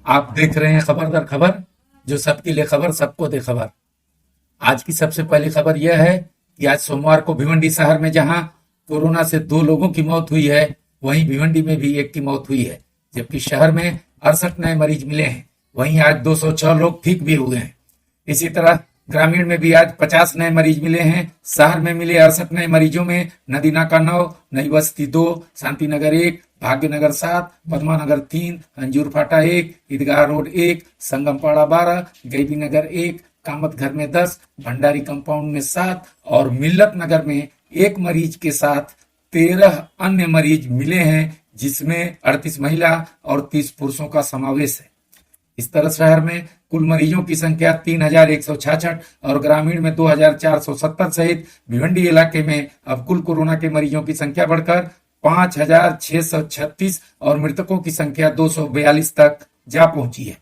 आप देख रहे हैं खबर दर खबर, जो सबके लिए खबर, सबको दे खबर। आज की सबसे पहली खबर यह है कि आज सोमवार को भिवंडी शहर में जहां कोरोना से 2 लोगों की मौत हुई है, वहीं भिवंडी में भी 1 की मौत हुई है, जबकि शहर में 68 नए मरीज मिले हैं। वहीं आज 206 लोग ठीक भी हुए हैं। इसी तरह ग्रामीण में भी आज 50 नए मरीज मिले हैं। शहर में मिले 68 नए मरीजों में नदीनाका 9, नई बस्ती 2, शांति नगर 1, भाग्यनगर 7, पद्मा नगर 3, अंजूर फाटा 1, ईदगाह रोड 1, संगमपाड़ा 12, गैबी नगर 1, कामत घर में 10, भंडारी कंपाउंड में 7 और मिल्लत नगर में 1 मरीज के साथ 13 अन्य मरीज मिले हैं, जिसमें 38 महिला और 30 पुरुषों का समावेश है। इस तरह शहर में कुल मरीजों की संख्या 3166 और ग्रामीण में 2470 सहित भिवंडी इलाके में अब कुल कोरोना के मरीजों की संख्या बढ़कर 5636 और मृतकों की संख्या 242 तक जा पहुंची है।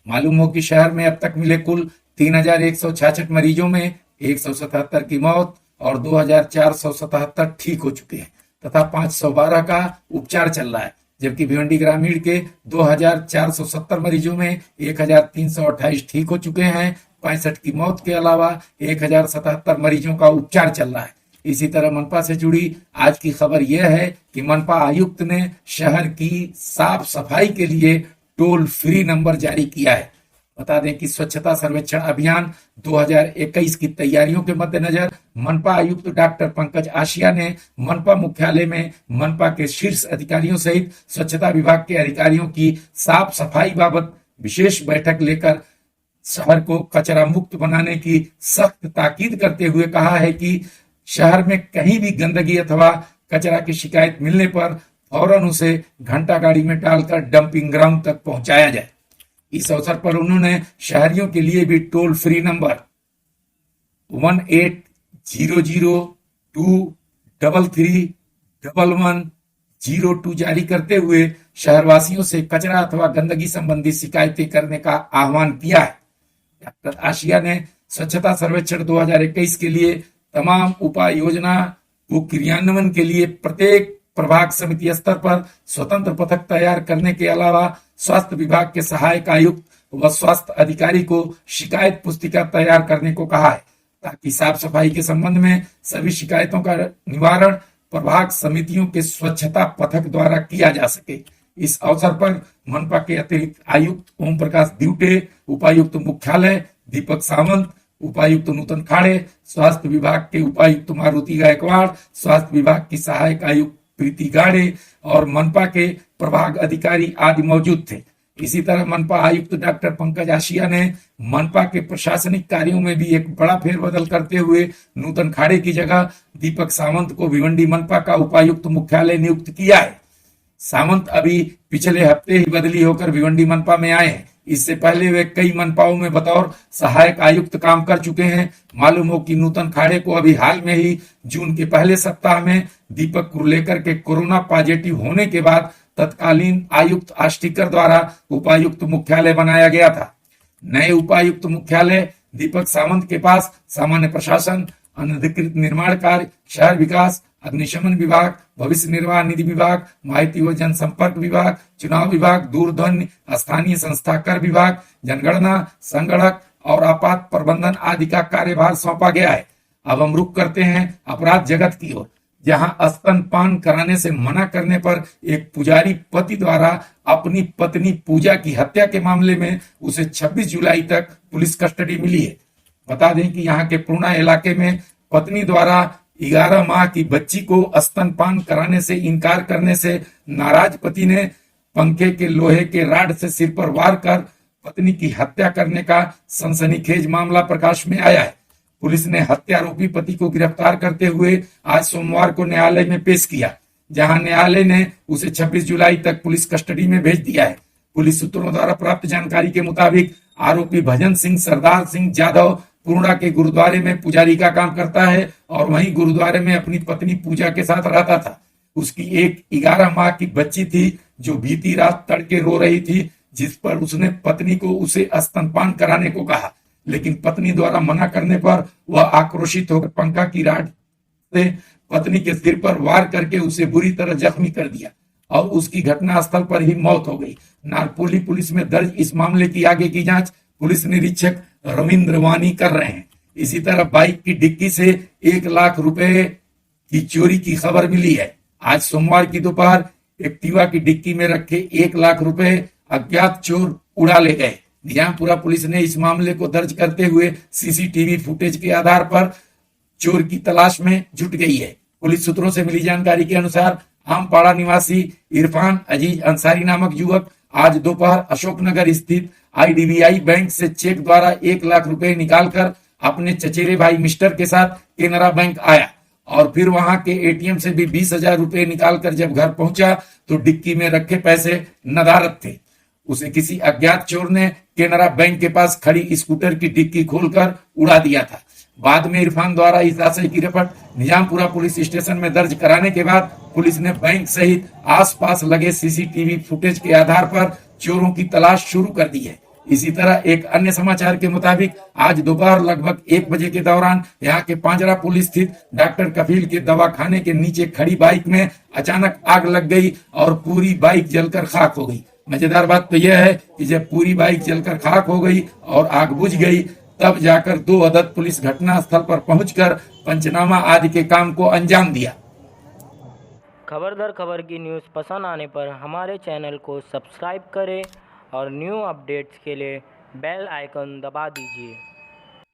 मालूम हो कि शहर में अब तक मिले कुल 3166 मरीजों में 177 की मौत और 2477 ठीक हो चुके हैं तथा 512 का उपचार चल रहा है, जबकि भिवंडी ग्रामीण के 2470 मरीजों में 1328 ठीक हो चुके हैं। 65 की मौत के अलावा 1077 मरीजों का उपचार चल रहा है। इसी तरह मनपा से जुड़ी आज की खबर यह है कि मनपा आयुक्त ने शहर की साफ सफाई के लिए टोल फ्री नंबर जारी किया है। बता दें कि स्वच्छता सर्वेक्षण अभियान 2021 की तैयारियों के मद्देनजर मनपा आयुक्त डॉक्टर पंकज आशिया ने मनपा मुख्यालय में मनपा के शीर्ष अधिकारियों सहित स्वच्छता विभाग के अधिकारियों की साफ सफाई बाबत विशेष बैठक लेकर शहर को कचरा मुक्त बनाने की सख्त ताकीद करते हुए कहा है कि शहर में कहीं भी गंदगी अथवा कचरा की शिकायत मिलने पर फौरन उसे घंटा गाड़ी में डालकर डंपिंग ग्राउंड तक पहुंचाया जाए। इस अवसर पर उन्होंने शहरियों के लिए भी टोल फ्री नंबर 180023311102 जारी करते हुए शहरवासियों से कचरा अथवा गंदगी संबंधी शिकायतें करने का आह्वान किया है। डॉक्टर आशिया ने स्वच्छता सर्वेक्षण 2021 के लिए तमाम उपाय योजना को क्रियान्वयन के लिए प्रत्येक प्रभाग समिति स्तर पर स्वतंत्र पथक तैयार करने के अलावा स्वास्थ्य विभाग के सहायक आयुक्त व स्वास्थ्य अधिकारी को शिकायत पुस्तिका तैयार करने को कहा है, ताकि साफ सफाई के संबंध में सभी शिकायतों का निवारण प्रभाग समितियों के स्वच्छता पथक द्वारा किया जा सके। इस अवसर पर मनपा के अतिरिक्त आयुक्त ओम प्रकाश दिवटे, उपायुक्त मुख्यालय दीपक सावंत, उपायुक्त नूतन खाड़े, स्वास्थ्य विभाग के उपायुक्त मारुति गायकवाड़, स्वास्थ्य विभाग की सहायक आयुक्त प्रीति गाड़े और मनपा के प्रभाग अधिकारी आदि मौजूद थे। इसी तरह मनपा आयुक्त डॉक्टर पंकज आशिया ने मनपा के प्रशासनिक कार्यों में भी एक बड़ा फेरबदल करते हुए नूतन खाड़े की जगह दीपक सावंत को भिवंडी मनपा का उपायुक्त मुख्यालय नियुक्त किया है। सावंत अभी पिछले हफ्ते ही बदली होकर भिवंडी मनपा में आए हैं। इससे पहले वे कई मनपाओं में बतौर सहायक आयुक्त काम कर चुके हैं। मालूम हो कि नूतन खाड़े को अभी हाल में ही जून के पहले सप्ताह में दीपक कुर्लेकर के कोरोना पॉजिटिव होने के बाद तत्कालीन आयुक्त आष्टीकर द्वारा उपायुक्त मुख्यालय बनाया गया था। नए उपायुक्त मुख्यालय दीपक सावंत के पास सामान्य प्रशासन, अनधिकृत निर्माण कार्य, शहर विकास, अग्निशमन विभाग, भविष्य निर्वाह निधि विभाग, माहिती व जनसंपर्क विभाग, चुनाव विभाग, दूरध्वनि, स्थानीय संस्था कर विभाग, जनगणना, संगणक और आपात प्रबंधन आदि का कार्यभार सौंपा गया है। अब हम रुख करते हैं अपराध जगत की ओर, जहां स्तनपान कराने से मना करने पर एक पुजारी पति द्वारा अपनी पत्नी पूजा की हत्या के मामले में उसे 26 जुलाई तक पुलिस कस्टडी मिली है। बता दें कि यहाँ के पूर्णा इलाके में पत्नी द्वारा 11 माह की बच्ची को स्तनपान कराने से इनकार करने से नाराज पति ने पंखे के लोहे के राड से सिर पर वार कर पत्नी की हत्या करने का सनसनीखेज मामला प्रकाश में आया है। पुलिस ने हत्यारोपी पति को गिरफ्तार करते हुए आज सोमवार को न्यायालय में पेश किया, जहां न्यायालय ने उसे 26 जुलाई तक पुलिस कस्टडी में भेज दिया है। पुलिस सूत्रों द्वारा प्राप्त जानकारी के मुताबिक आरोपी भजन सिंह सरदार सिंह जाधव पूर्णा के गुरुद्वारे में पुजारी का काम करता है और वहीं गुरुद्वारे में अपनी पत्नी पूजा के साथ रहता था। उसकी एक 11 माह की बच्ची थी जो बीती रात तड़के रो रही थी, जिस पर उसने पत्नी को उसे स्तनपान कराने को कहा, लेकिन पत्नी द्वारा मना करने पर वह आक्रोशित होकर पंखा की राड से पत्नी के सिर पर वार करके उसे बुरी तरह जख्मी कर दिया और उसकी घटनास्थल पर ही मौत हो गई। नारपोली पुलिस में दर्ज इस मामले की आगे की जांच पुलिस निरीक्षक रविंद्र वानी कर रहे हैं। इसी तरह बाइक की डिक्की से 1 लाख रुपए की चोरी की खबर मिली है। आज सोमवार की दोपहर एक्टिवा की डिक्की में रखे 1 लाख रुपए अज्ञात चोर उड़ा ले गए। निजामपुरा पुलिस ने इस मामले को दर्ज करते हुए सीसीटीवी फुटेज के आधार पर चोर की तलाश में जुट गई है। पुलिस सूत्रों से मिली जानकारी के अनुसार आमपाड़ा निवासी इरफान अजीज अंसारी नामक युवक आज दोपहर अशोकनगर स्थित IDBI बैंक से चेक द्वारा 1 लाख रुपए निकालकर अपने चचेरे भाई मिस्टर के साथ केनरा बैंक आया और फिर वहां के ATM से भी 20,000 रुपए निकालकर जब घर पहुंचा तो डिक्की में रखे पैसे नदारद थे। उसे किसी अज्ञात चोर ने केनरा बैंक के पास खड़ी स्कूटर की डिक्की खोलकर उड़ा दिया था। बाद में इरफान द्वारा इस आशय की रिपोर्ट निजामपुरा पुलिस स्टेशन में दर्ज कराने के बाद पुलिस ने बैंक सहित आसपास लगे सीसीटीवी फुटेज के आधार पर चोरों की तलाश शुरू कर दी है। इसी तरह एक अन्य समाचार के मुताबिक आज दोपहर लगभग 1 बजे के दौरान यहाँ के पांजरा पुल स्थित डॉक्टर कफील के दवाखाने के नीचे खड़ी बाइक में अचानक आग लग गई और पूरी बाइक जलकर खाक हो गई। मजेदार बात तो यह है कि जब पूरी बाइक जलकर खाक हो गई और आग बुझ गई तब जाकर 2 अदद पुलिस घटना स्थल पर पहुंचकर पंचनामा आदि के काम को अंजाम दिया। खबर दर खबर की न्यूज़ पसंद आने पर हमारे चैनल को सब्सक्राइब करें और न्यू अपडेट्स के लिए बेल आइकन दबा दीजिए।